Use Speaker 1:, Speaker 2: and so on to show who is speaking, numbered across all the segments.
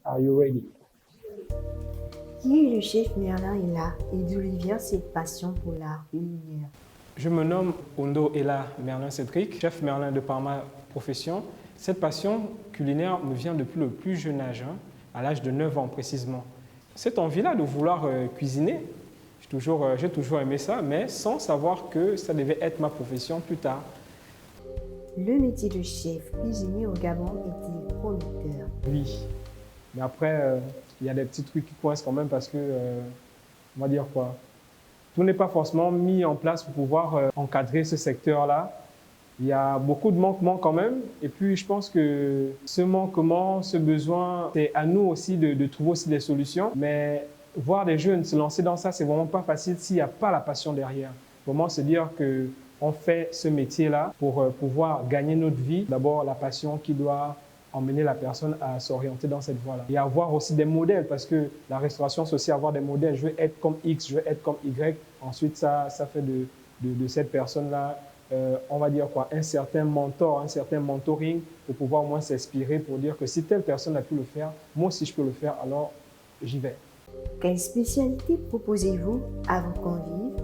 Speaker 1: Are you ready?
Speaker 2: Qui est le chef Merlin Ella et d'où lui vient cette passion pour l'art culinaire?
Speaker 1: Je me nomme Ondo Ella Merlin Cédric, chef Merlin de par ma profession. Cette passion culinaire me vient depuis le plus jeune âge, à l'âge de 9 ans précisément. Cette envie-là de vouloir cuisiner, j'ai toujours aimé ça, mais sans savoir que ça devait être ma profession plus tard.
Speaker 2: Le métier de chef cuisinier au Gabon est-il prometteur?
Speaker 1: Oui, mais après, il y a des petits trucs qui coincent quand même parce que, on va dire quoi, tout n'est pas forcément mis en place pour pouvoir encadrer ce secteur-là. Il y a beaucoup de manquements quand même. Et puis, je pense que ce manquement, ce besoin, c'est à nous aussi de trouver aussi des solutions. Mais voir des jeunes se lancer dans ça, c'est vraiment pas facile s'il n'y a pas la passion derrière. Vraiment se dire que on fait ce métier-là pour pouvoir gagner notre vie. D'abord, la passion qui doit emmener la personne à s'orienter dans cette voie-là. Et avoir aussi des modèles, parce que la restauration, c'est aussi avoir des modèles. Je veux être comme X, je veux être comme Y. Ensuite, ça fait de cette personne-là, on va dire quoi, un certain mentor, un certain mentoring pour pouvoir au moins s'inspirer, pour dire que si telle personne a pu le faire, moi aussi je peux le faire, alors j'y vais.
Speaker 2: Quelle spécialité proposez-vous à vos convives?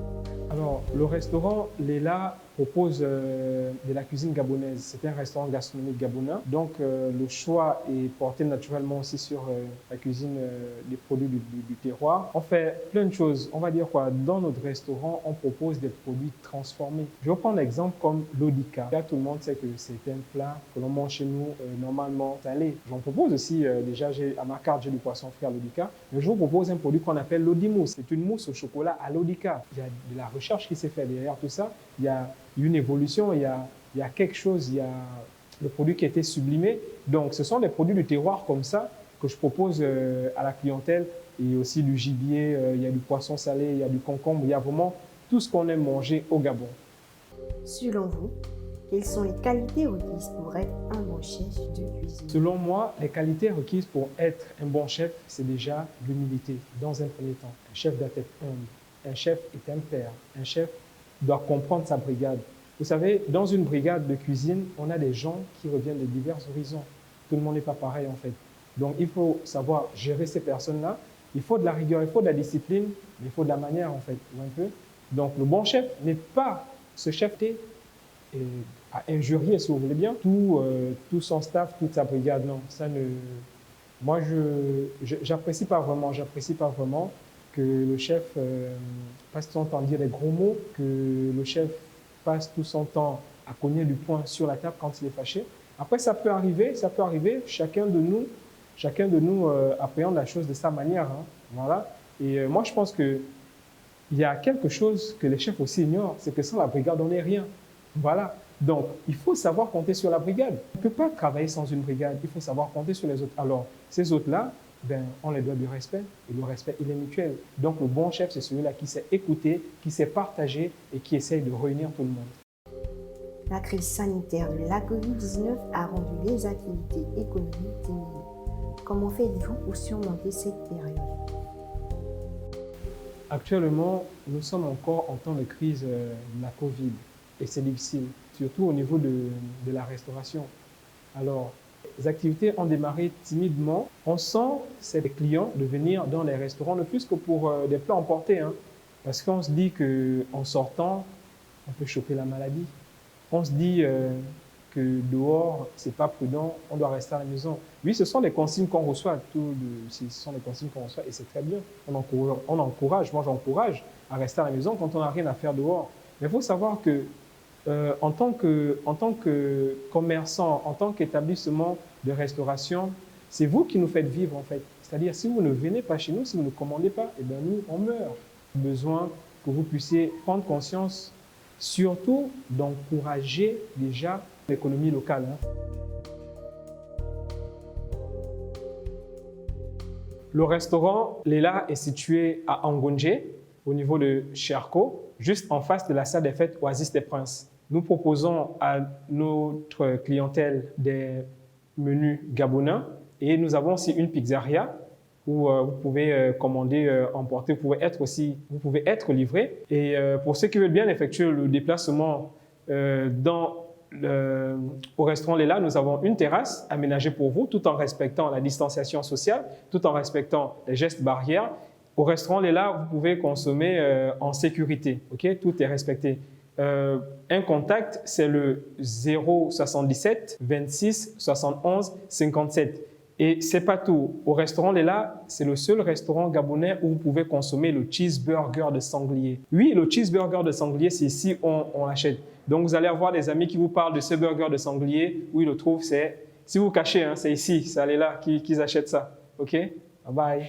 Speaker 1: Alors, le restaurant Léla propose de la cuisine gabonaise. C'est un restaurant gastronomique gabonais. Donc, le choix est porté naturellement aussi sur la cuisine des produits du terroir. On fait plein de choses. On va dire quoi? Dans notre restaurant, on propose des produits transformés. Je vais prendre l'exemple comme l'odika. Là, tout le monde sait que c'est un plat que l'on mange chez nous normalement salé. J'en propose aussi, déjà, à ma carte, j'ai du poisson frit à l'odika. Mais je vous propose un produit qu'on appelle l'odimousse. C'est une mousse au chocolat à l'odika. Il y a de la recherche qui s'est faite derrière tout ça. Il y a une évolution, il y a quelque chose, il y a le produit qui a été sublimé. Donc, ce sont des produits du terroir comme ça que je propose à la clientèle. Et aussi du gibier, il y a du poisson salé, il y a du concombre, il y a vraiment tout ce qu'on aime manger au Gabon.
Speaker 2: Selon vous, quelles sont les qualités requises pour être un bon chef de cuisine?
Speaker 1: Selon moi, les qualités requises pour être un bon chef, c'est déjà l'humilité, dans un premier temps. Un chef doit être humble. Un chef est un père. Un chef doit comprendre sa brigade. Vous savez, dans une brigade de cuisine, on a des gens qui reviennent de divers horizons. Tout le monde n'est pas pareil en fait. Donc il faut savoir gérer ces personnes-là. Il faut de la rigueur, il faut de la discipline, mais il faut de la manière en fait. Un peu. Donc le bon chef n'est pas ce chef à injurier, si vous voulez bien, tout son staff, toute sa brigade. Non, ça ne. Moi, j'apprécie pas vraiment. J'apprécie pas vraiment que le chef passe son temps à dire des gros mots, que le chef passe tout son temps à cogner du poing sur la table quand il est fâché. Après, ça peut arriver. Chacun de nous appréhende la chose de sa manière. Hein, voilà. Et moi, je pense que il y a quelque chose que les chefs aussi ignorent, c'est que sans la brigade, on n'est rien. Voilà. Donc, il faut savoir compter sur la brigade. On ne peut pas travailler sans une brigade. Il faut savoir compter sur les autres. Alors, ces autres-là, on les doit du respect. Et le respect, il est mutuel. Donc, le bon chef, c'est celui-là qui sait écouter, qui sait partager et qui essaye de réunir tout le monde.
Speaker 2: La crise sanitaire de la COVID-19 a rendu les activités économiques timides. Comment faites-vous pour surmonter cette période?
Speaker 1: Actuellement, nous sommes encore en temps de crise de la Covid et c'est difficile, surtout au niveau de la restauration. Alors, les activités ont démarré timidement. On sent ces clients de venir dans les restaurants, ne plus que pour des plats emportés, hein, parce qu'on se dit qu'en sortant, on peut choper la maladie. On se dit que dehors, c'est pas prudent, on doit rester à la maison. Oui, ce sont les consignes qu'on reçoit, ce sont les consignes qu'on reçoit et c'est très bien. On encourage, moi j'encourage à rester à la maison quand on n'a rien à faire dehors. Mais il faut savoir que en tant que commerçant, en tant qu'établissement de restauration, c'est vous qui nous faites vivre en fait. C'est-à-dire si vous ne venez pas chez nous, si vous ne commandez pas, eh bien nous, on meurt. Besoin que vous puissiez prendre conscience surtout d'encourager déjà l'économie locale. Hein. Le restaurant Léla est situé à Angonje, au niveau de Cherko, juste en face de la salle des fêtes Oasis des Princes. Nous proposons à notre clientèle des menus gabonais et nous avons aussi une pizzeria où vous pouvez commander, emporter, vous pouvez être livré. Et pour ceux qui veulent bien effectuer le déplacement dans au restaurant Léla, nous avons une terrasse aménagée pour vous, tout en respectant la distanciation sociale, tout en respectant les gestes barrières. Au restaurant Léla, vous pouvez consommer en sécurité, ok? Tout est respecté. Un contact, c'est le 077 26 71 57. Et c'est pas tout. Au restaurant Léla, c'est le seul restaurant gabonais où vous pouvez consommer le cheeseburger de sanglier. Oui, le cheeseburger de sanglier, c'est ici on l'achète. Donc, vous allez avoir des amis qui vous parlent de ce burger de sanglier. Où ils le trouvent, c'est, si vous cachez, hein, c'est ici, c'est à Léla qu'ils achètent ça. OK? Bye bye.